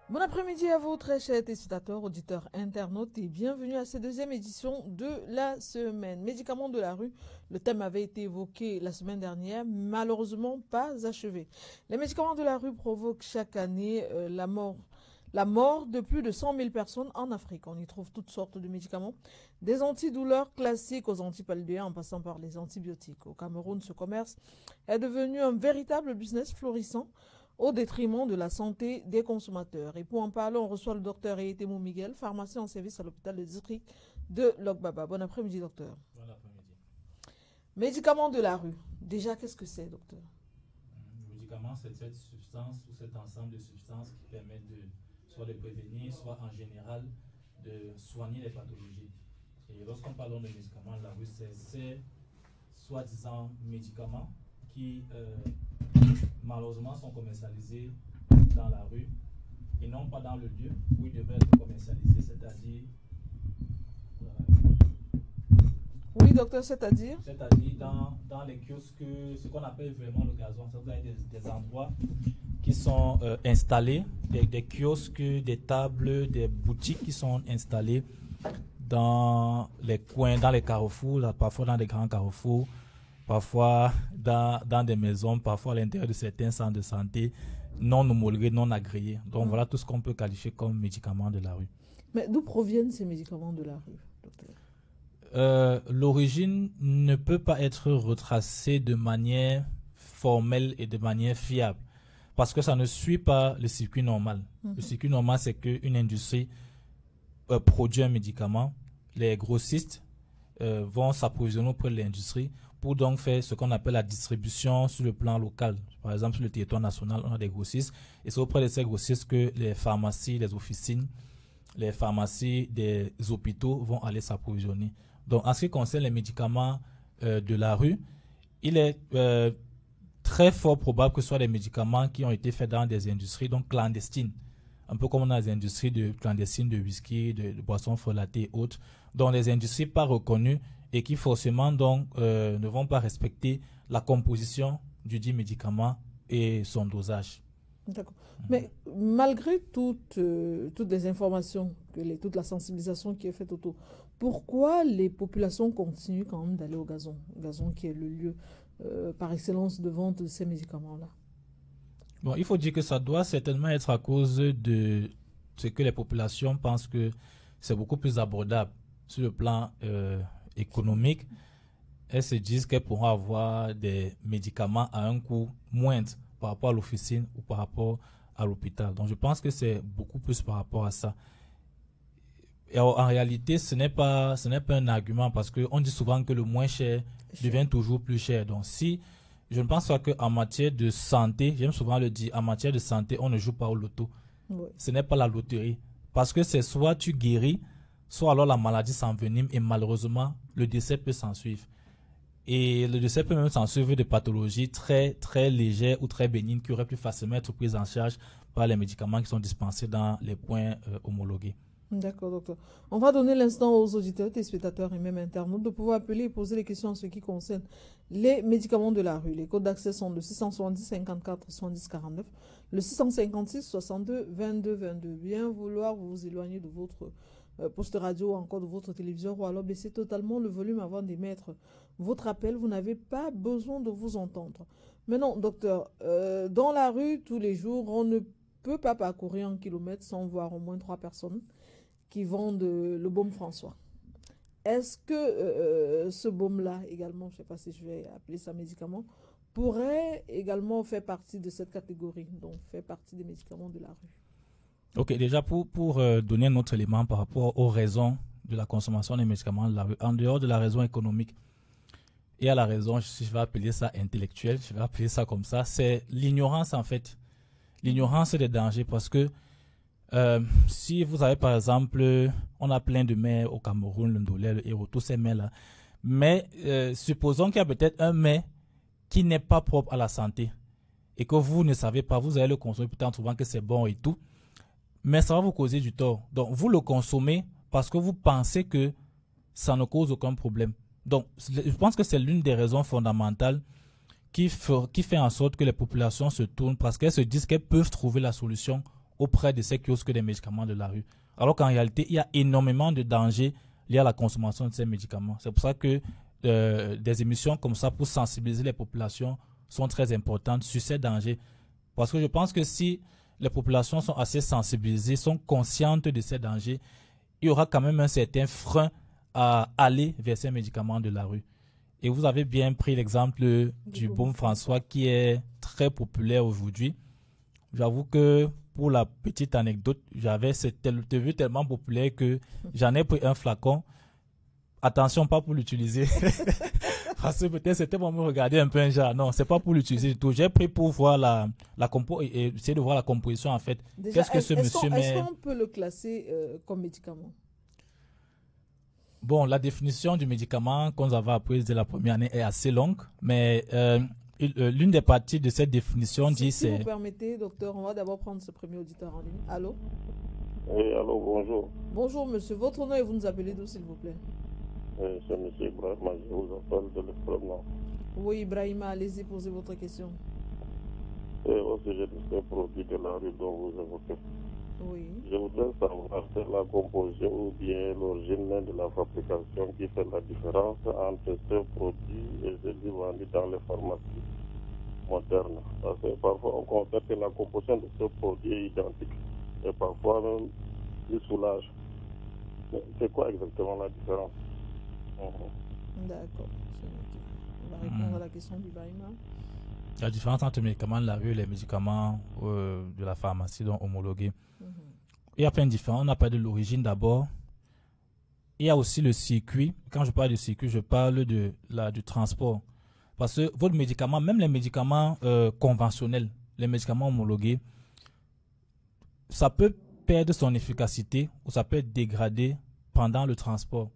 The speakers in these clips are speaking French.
Bon après-midi à vous, très chers téléspectateurs, auditeurs, internautes, et bienvenue à cette deuxième édition de la semaine. Médicaments de la rue, le thème avait été évoqué la semaine dernière, malheureusement pas achevé. Les médicaments de la rue provoquent chaque année la mort de plus de 100 000 personnes en Afrique. On y trouve toutes sortes de médicaments, des antidouleurs classiques aux antipaludéens en passant par les antibiotiques. Au Cameroun, ce commerce est devenu un véritable business florissant au détriment de la santé des consommateurs. Et pour en parler, on reçoit le docteur Eyetemo Miguel, pharmacien en service à l'hôpital de district de Lokbaba. Bon après-midi, docteur. Bon après-midi. Médicaments de la rue. Déjà, qu'est-ce que c'est, docteur? Le médicament, c'est cette substance ou cet ensemble de substances qui permettent de soit de prévenir, soit en général de soigner les pathologies. Et lorsqu'on parle de médicaments de la rue, c'est ces soi-disant médicaments qui malheureusement sont commercialisés dans la rue et non pas dans le lieu où ils devraient être commercialisés, c'est-à-dire Oui, docteur, c'est-à-dire dans les kiosques, ce qu'on appelle vraiment le gazon. Ça, vous avez des endroits qui sont installés, des kiosques, des tables, des boutiques qui sont installées dans les coins, dans les carrefours, là, parfois dans des grands carrefours, parfois dans des maisons, parfois à l'intérieur de certains centres de santé non homologués, non agréés. Donc voilà tout ce qu'on peut qualifier comme médicaments de la rue. Mais d'où proviennent ces médicaments de la rue, docteur? L'origine ne peut pas être retracée de manière formelle et de manière fiable parce que ça ne suit pas le circuit normal. Le circuit normal, c'est qu'une industrie produit un médicament, les grossistes vont s'approvisionner auprès de l'industrie pour donc faire ce qu'on appelle la distribution sur le plan local. Par exemple, sur le territoire national, on a des grossistes et c'est auprès de ces grossistes que les pharmacies, les officines, les pharmacies des hôpitaux vont aller s'approvisionner. Donc, en ce qui concerne les médicaments de la rue, il est très fort probable que ce soit des médicaments qui ont été faits dans des industries donc clandestines, un peu comme on a des industries clandestines de whisky, de boissons frelatées et autres, donc des industries pas reconnues et qui forcément donc ne vont pas respecter la composition du dit médicament et son dosage. D'accord. Mais malgré toutes les informations, toute la sensibilisation qui est faite autour, pourquoi les populations continuent quand même d'aller au gazon? Gazon qui est le lieu par excellence de vente de ces médicaments-là. Bon, il faut dire que ça doit certainement être à cause de ce que les populations pensent que c'est beaucoup plus abordable sur le plan économique. Elles se disent qu'elles pourront avoir des médicaments à un coût moindre par rapport à l'officine ou par rapport à l'hôpital. Donc je pense que c'est beaucoup plus par rapport à ça. Et en réalité, ce n'est pas un argument parce qu'on dit souvent que le moins cher devient toujours plus cher. Donc si je ne pense pas qu'en matière de santé, j'aime souvent le dire, en matière de santé, on ne joue pas au loto. Oui. Ce n'est pas la loterie. Parce que c'est soit tu guéris, soit alors la maladie s'envenime et malheureusement, le décès peut s'en suivre. Et le décès peut même s'en suivre de pathologies très, très légères ou très bénignes qui auraient pu facilement être prises en charge par les médicaments qui sont dispensés dans les points homologués. D'accord, docteur. On va donner l'instant aux auditeurs, téléspectateurs et même internautes de pouvoir appeler et poser des questions en ce qui concerne les médicaments de la rue. Les codes d'accès sont le 670 54 70 49, le 656 62 22 22. Bien vouloir vous éloigner de votre poste radio ou encore de votre téléviseur ou alors baisser totalement le volume avant d'émettre votre appel. Vous n'avez pas besoin de vous entendre. Maintenant, docteur, dans la rue, tous les jours, on ne peut pas parcourir un kilomètre sans voir au moins 3 personnes qui vendent le baume François. Est-ce que ce baume-là également, je ne sais pas si je vais appeler ça médicament, pourrait également faire partie de cette catégorie, donc faire partie des médicaments de la rue? Ok, déjà pour donner un autre élément par rapport aux raisons de la consommation des médicaments de la rue, en dehors de la raison économique et à la raison, si je vais appeler ça intellectuelle, je vais appeler ça comme ça, c'est l'ignorance en fait. L'ignorance des dangers parce que si vous avez par exemple, on a plein de mets au Cameroun, le Ndolé, le Hérault, tous ces mets-là, mais supposons qu'il y a peut-être un mets qui n'est pas propre à la santé et que vous ne savez pas, vous allez le consommer peut-être en trouvant que c'est bon et tout, mais ça va vous causer du tort. Donc vous le consommez parce que vous pensez que ça ne cause aucun problème. Donc je pense que c'est l'une des raisons fondamentales qui fait en sorte que les populations se tournent parce qu'elles se disent qu'elles peuvent trouver la solution auprès de ces kiosques des médicaments de la rue. Alors qu'en réalité, il y a énormément de dangers liés à la consommation de ces médicaments. C'est pour ça que des émissions comme ça pour sensibiliser les populations sont très importantes sur ces dangers. Parce que je pense que si les populations sont assez sensibilisées, sont conscientes de ces dangers, il y aura quand même un certain frein à aller vers ces médicaments de la rue. Et vous avez bien pris l'exemple du Baume François qui est très populaire aujourd'hui. J'avoue que pour la petite anecdote, j'avais cette vue tellement populaire que j'en ai pris un flacon. Attention, pas pour l'utiliser. Parce que peut-être c'était pour me regarder un peu un genre. Non, c'est pas pour l'utiliser du tout. J'ai pris pour voir la compo et essayer de voir la composition en fait. Déjà, Qu'est-ce que ce monsieur met? Est-ce qu'on peut le classer comme médicament? Bon, la définition du médicament qu'on avait apprise de la première année est assez longue, mais l'une des parties de cette définition dit Si c'est... vous permettez, docteur, on va d'abord prendre ce premier auditeur en ligne. Allô? Oui, allô, bonjour. Bonjour, monsieur. Votre nom et vous nous appelez d'où, s'il vous plaît? C'est M. Ibrahima, je vous appelle de l'extrême nord. Oui, Ibrahima, allez-y, posez votre question. Et au sujet de ces produits de la rue dont vous évoquez, Oui. je voudrais savoir c'est la composition ou bien l'origine de la fabrication qui fait la différence entre ces produits et celui vendus dans les pharmacies modernes. Parce que parfois on constate que la composition de ces produits est identique et parfois même ils soulagent. C'est quoi exactement la différence? D'accord. On va répondre à la question d'Ibrahima. La différence entre les médicaments de la rue et les médicaments de la pharmacie donc homologués. Il y a plein de différences. On a parlé de l'origine d'abord. Il y a aussi le circuit. Quand je parle de circuit, je parle du transport. Parce que votre médicament, même les médicaments conventionnels, les médicaments homologués, ça peut perdre son efficacité ou ça peut être dégradé pendant le transport.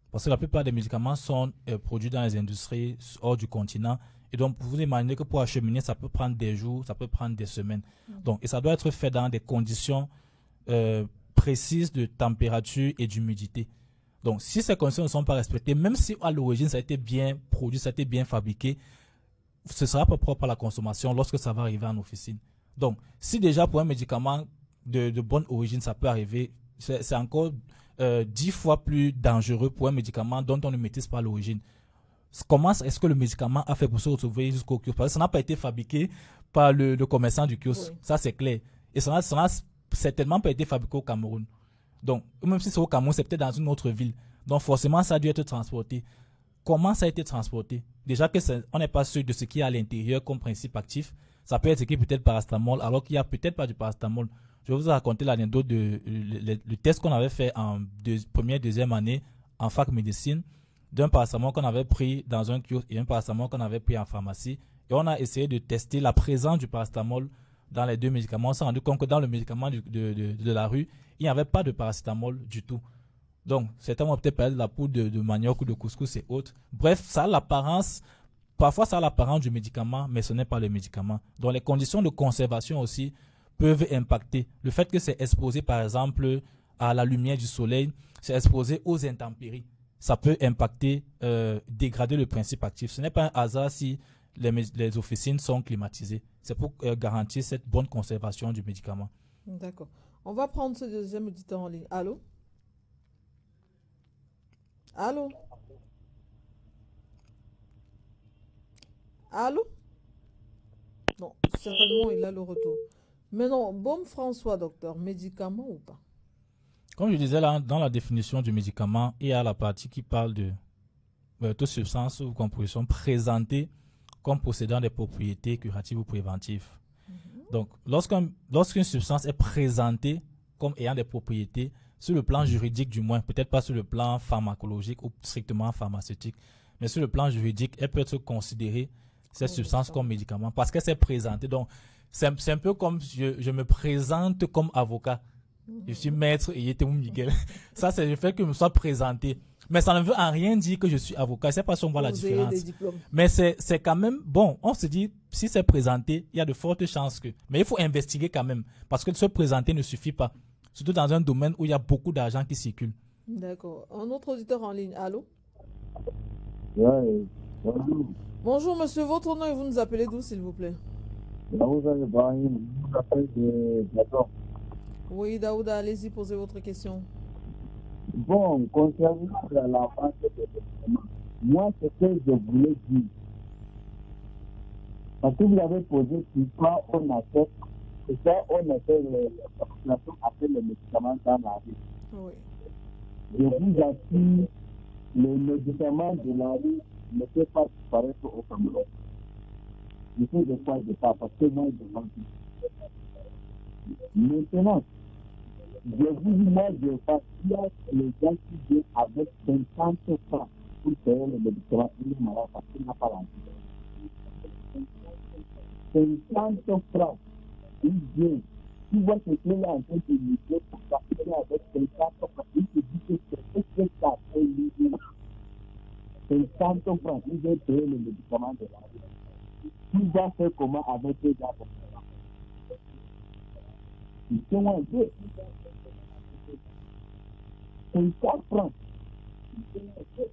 Parce que la plupart des médicaments sont produits dans les industries hors du continent. Et donc, vous imaginez que pour acheminer, ça peut prendre des jours, ça peut prendre des semaines. Donc, et ça doit être fait dans des conditions précises de température et d'humidité. Donc, si ces conditions ne sont pas respectées, même si à l'origine ça a été bien produit, ça a été bien fabriqué, ce ne sera pas propre à la consommation lorsque ça va arriver en officine. Donc, si déjà pour un médicament de bonne origine, ça peut arriver, c'est encore 10 fois plus dangereux pour un médicament dont on ne maîtrise pas l'origine. Comment est-ce que le médicament a fait pour se retrouver jusqu'au kiosque? Parce que ça n'a pas été fabriqué par le commerçant du kiosque. Oui. Ça, c'est clair. Et ça n'a certainement pas été fabriqué au Cameroun. Donc, même si c'est au Cameroun, c'est peut-être dans une autre ville. Donc, forcément, ça a dû être transporté. Comment ça a été transporté? Déjà que on n'est pas sûr de ce qu'il y a à l'intérieur comme principe actif. Ça peut être écrit peut-être paracétamol, alors qu'il n'y a peut-être pas du paracétamol. Je vais vous raconter l'anecdote le test qu'on avait fait en première, deuxième année en fac médecine, d'un paracétamol qu'on avait pris dans un kiosque et un paracétamol qu'on avait pris en pharmacie. Et on a essayé de tester la présence du paracétamol dans les deux médicaments. On s'est rendu compte que dans le médicament de la rue, il n'y avait pas de paracétamol du tout. Donc, certains vont peut-être parler de la poudre de manioc ou de couscous et autres. Bref, ça a l'apparence, parfois ça a l'apparence du médicament, mais ce n'est pas le médicament. Donc, les conditions de conservation aussi peuvent impacter. Le fait que c'est exposé, par exemple, à la lumière du soleil, c'est exposé aux intempéries. Ça peut impacter, dégrader le principe actif. Ce n'est pas un hasard si les officines sont climatisées. C'est pour garantir cette bonne conservation du médicament. D'accord. On va prendre ce deuxième auditeur en ligne. Allô? Allô? Allô? Non, certainement il a le retour. Mais non, Baume François, docteur, médicament ou pas? Comme je disais là, dans la définition du médicament, il y a la partie qui parle de toute substance ou composition présentée comme possédant des propriétés curatives ou préventives. Donc, lorsqu'une substance est présentée comme ayant des propriétés, sur le plan juridique du moins, peut-être pas sur le plan pharmacologique ou strictement pharmaceutique, mais sur le plan juridique, elle peut être considérée, cette substance, comme médicament parce qu'elle s'est présentée. Donc, c'est un peu comme je me présente comme avocat. Je suis maître et Yetemou Miguel. Ça, c'est le fait que je me sois présenté. Mais ça ne veut en rien dire que je suis avocat. C'est pas si on voit la différence. Mais c'est quand même bon. On se dit, si c'est présenté, il y a de fortes chances que. Mais il faut investiguer quand même. Parce que se présenter ne suffit pas. Surtout dans un domaine où il y a beaucoup d'argent qui circule. D'accord. Un autre auditeur en ligne. Allô? Oui. Bonjour. Bonjour, monsieur. Votre nom et vous nous appelez d'où, s'il vous plaît? Là, vous avez parlé, je vous appelle de Gabon. Oui, Daouda, allez-y, posez votre question. Bon, concernant la vente des médicaments, moi, ce que je voulais dire, parce que vous avez posé pourquoi on achète, et ça, on achète, la population achète les médicaments dans la rue. Oui. Je vous assure, les médicaments de la rue ne peuvent pas disparaître au Cameroun. Je sais de quoi je parle, parce que moi, je vends. Maintenant, je vous dis, moi, je vois qu'il y a les gens qui viennent avec 50 francs pour payer les médicaments, il est malade parce qu'il n'a pas l'argent. 50 francs, il vient. Tu vois que tu es en train de lutter pour ça, il est avec 50 francs, il te dit que c'est ce que ça fait lui. 50 francs, il vient payer les médicaments de la vie. Tu vas faire comment avec les gens? Ils sont un peu. 50 francs.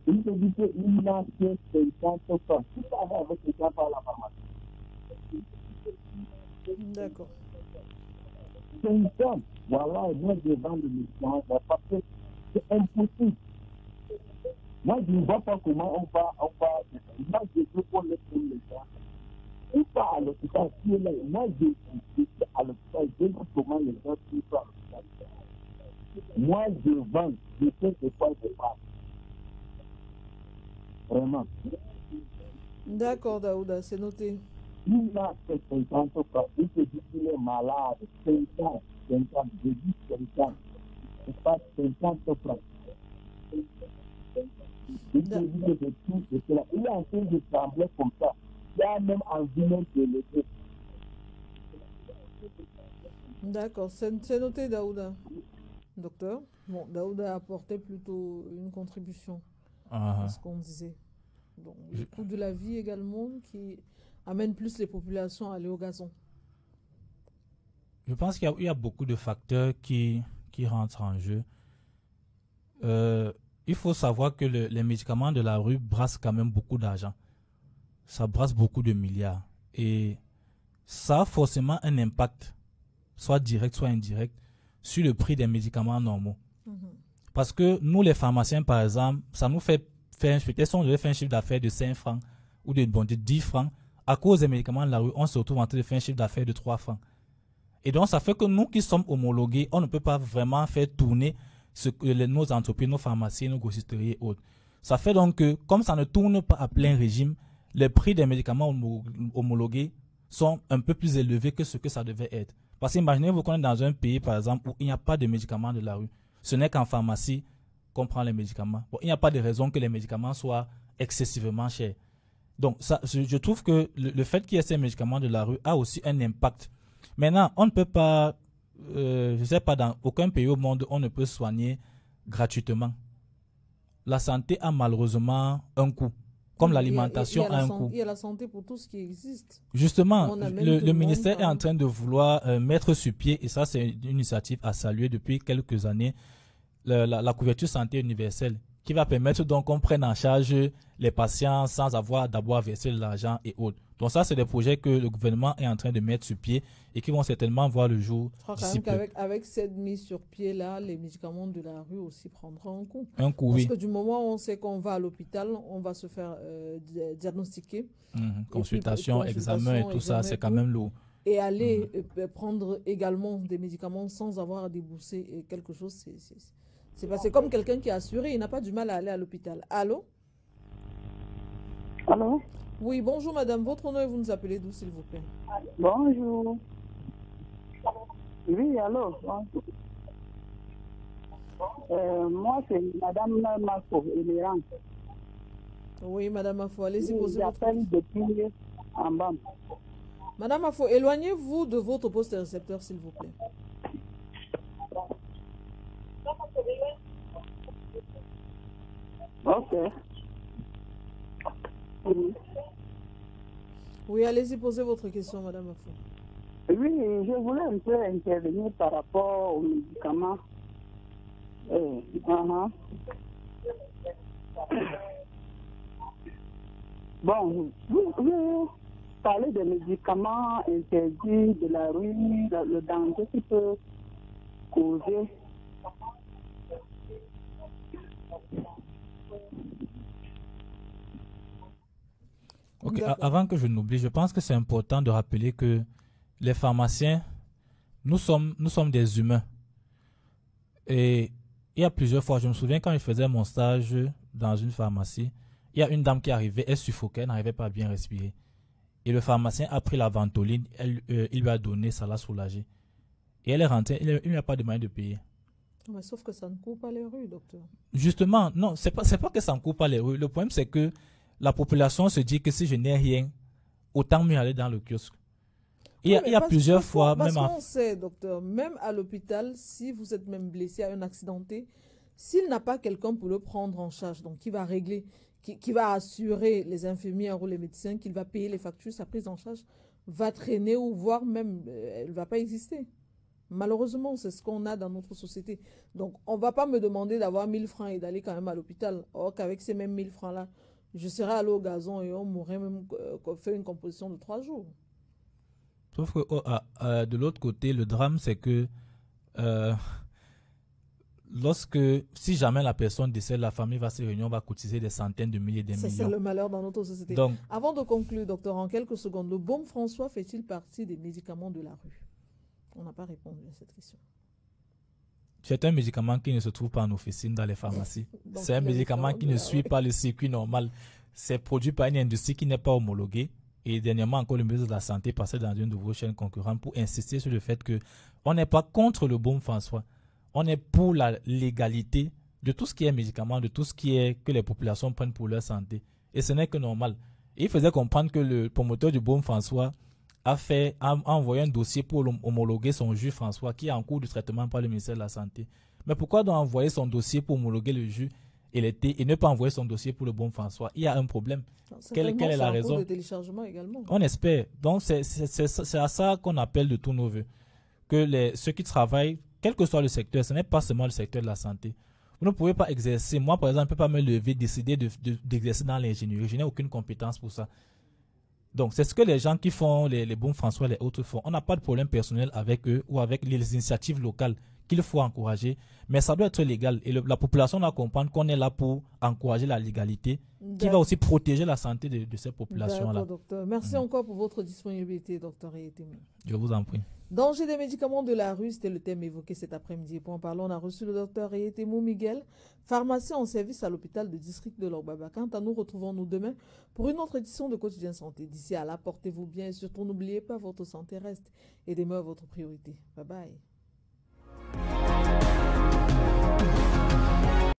Il te dit qu'il n'a que 50 francs. Tu vas avec les gens par la pharmacie. D'accord. 50. Voilà, moi je vends le médicament parce que c'est impossible. Moi je ne vois pas comment on va. Moi je veux qu'on laisse les gens. Ou pas à l'hôpital, qui est là. Moi je suis à l'hôpital, je vois comment les gens sont à l'hôpital. Moi je vends, je sais de quoi je parle. Vraiment. D'accord, Daouda, c'est noté. Il n'a que 50 francs. Il te dit qu'il est malade. 50, je dis 50. C'est pas 50 francs. Il te dit que de tout, de cela. Il est en train de trembler comme ça. Il a même envie même de l'aider. D'accord, c'est noté, Daouda. Docteur, bon, Daouda a apporté plutôt une contribution à ce qu'on disait. Donc, le coût de la vie également qui amène plus les populations à aller au gazon. Je pense qu'il y a beaucoup de facteurs qui rentrent en jeu. Il faut savoir que les médicaments de la rue brassent quand même beaucoup d'argent. Ça brasse beaucoup de milliards. Et ça a forcément un impact, soit direct, soit indirect, sur le prix des médicaments normaux. Parce que nous, les pharmaciens, par exemple, ça nous fait faire, peut-être si on devait faire un chiffre d'affaires de 5 francs ou de 10 francs, à cause des médicaments de la rue, on se retrouve en train de faire un chiffre d'affaires de 3 francs. Et donc, ça fait que nous qui sommes homologués, on ne peut pas vraiment faire tourner nos entreprises, nos pharmacies, nos grossisteries et autres. Ça fait donc que, comme ça ne tourne pas à plein régime, les prix des médicaments homologués sont un peu plus élevés que ce que ça devait être. Parce qu'imaginez-vous qu'on est dans un pays, par exemple, où il n'y a pas de médicaments de la rue. Ce n'est qu'en pharmacie qu'on prend les médicaments. Bon, il n'y a pas de raison que les médicaments soient excessivement chers. Donc, ça, je trouve que le fait qu'il y ait ces médicaments de la rue a aussi un impact. Maintenant, on ne peut pas, je ne sais pas, dans aucun pays au monde, on ne peut soigner gratuitement. La santé a malheureusement un coût, comme l'alimentation a un coût. Il y a la santé pour tout ce qui existe. Justement, le ministère est en train de vouloir mettre sur pied, et ça c'est une initiative à saluer depuis quelques années, la couverture santé universelle, qui va permettre donc qu'on prenne en charge les patients sans avoir d'abord à verser de l'argent et autres. Donc ça, c'est des projets que le gouvernement est en train de mettre sur pied et qui vont certainement voir le jour. Je crois quand même qu'avec cette mise sur pied-là, les médicaments de la rue aussi prendront un coup. Un coup, Parce oui. que du moment où on sait qu'on va à l'hôpital, on va se faire diagnostiquer. Consultation, examen et tout ça, c'est quand même lourd. Et aller prendre également des médicaments sans avoir à débourser quelque chose, c'est comme quelqu'un qui est assuré, il n'a pas du mal à aller à l'hôpital. Allô? Allô? Oui, bonjour madame. Votre nom et vous nous appelez d'où, s'il vous plaît? Bonjour. Oui, allô? Moi, c'est madame Mafo, Emirante. Oui, madame Mafo, allez-y poser votre question. J'appelle depuis en bas. Madame Mafo, éloignez-vous de votre poste récepteur, s'il vous plaît. Ok. Oui, allez-y, posez votre question, madame Mafo. Oui, je voulais un peu intervenir par rapport aux médicaments. Bon, vous parlez des médicaments interdits de la rue, le danger qui peut causer. Ok, avant que je n'oublie, je pense que c'est important de rappeler que les pharmaciens, nous sommes des humains. Et il y a plusieurs fois, je me souviens quand je faisais mon stage dans une pharmacie, il y a une dame qui arrivait, elle suffoquait, elle n'arrivait pas à bien respirer. Et le pharmacien a pris la ventoline, il lui a donné, ça l'a soulagée. Et elle est rentrée, il n'y a pas de moyen de payer. Mais sauf que ça ne court pas les rues, docteur. Justement, non, c'est pas que ça ne court pas les rues. Le problème, c'est que la population se dit que si je n'ai rien, autant mieux aller dans le kiosque. Il y a plusieurs fois, parce qu'on sait, docteur, même à l'hôpital, si vous êtes même blessé à un accidenté, s'il n'a pas quelqu'un pour le prendre en charge, donc qui va régler, qui va assurer les infirmières ou les médecins, qu'il va payer les factures, sa prise en charge va traîner ou voire même, elle ne va pas exister. Malheureusement, c'est ce qu'on a dans notre société. Donc, on ne va pas me demander d'avoir 1000 francs et d'aller quand même à l'hôpital. Or qu'avec ces mêmes 1000 francs-là, je serais allé au gazon et on m'aurait même fait une composition de 3 jours. Sauf que de l'autre côté, le drame, c'est que si jamais la personne décède, la famille va se réunir, on va cotiser des centaines de milliers, des millions. C'est le malheur dans notre société. Donc, avant de conclure, docteur, en quelques secondes, le baume François fait-il partie des médicaments de la rue? On n'a pas répondu à cette question. C'est un médicament qui ne se trouve pas en officine dans les pharmacies. C'est un médicament qui ne suit pas le circuit normal. C'est produit par une industrie qui n'est pas homologuée. Et dernièrement, encore le ministre de la Santé passait dans une de vos chaînes concurrentes pour insister sur le fait qu'on n'est pas contre le baume François. On est pour la légalité de tout ce qui est médicament, de tout ce qui est que les populations prennent pour leur santé. Et ce n'est que normal. Et il faisait comprendre que le promoteur du baume François a envoyé un dossier pour homologuer son jus François qui est en cours de traitement par le ministère de la Santé. Mais pourquoi donc envoyer son dossier pour homologuer le jus et ne pas envoyer son dossier pour le baume François? Il y a un problème. Quelle est la raison? De téléchargement également. On espère. Donc c'est à ça qu'on appelle de tous nos voeux. Que ceux qui travaillent, quel que soit le secteur, ce n'est pas seulement le secteur de la santé. Vous ne pouvez pas exercer. Moi, par exemple, je ne peux pas me lever, décider d'exercer dans l'ingénierie. Je n'ai aucune compétence pour ça. Donc, c'est ce que les gens qui font les baumes François, les autres font. On n'a pas de problème personnel avec eux ou avec les initiatives locales qu'il faut encourager, mais ça doit être légal. Et la population doit comprendre qu'on est là pour encourager la légalité, qui va aussi protéger la santé de ces populations-là. D'accord, docteur. Merci encore pour votre disponibilité, docteur Eyetemou. Je vous en prie. Danger des médicaments de la rue, c'était le thème évoqué cet après-midi. Pour en parler, on a reçu le docteur Eyetemou Miguel, pharmacien en service à l'hôpital de district de Lorgbaba. Quant à nous, retrouvons-nous demain pour une autre édition de Quotidien Santé. D'ici à là, portez-vous bien et surtout n'oubliez pas, votre santé reste et demeure votre priorité. Bye bye.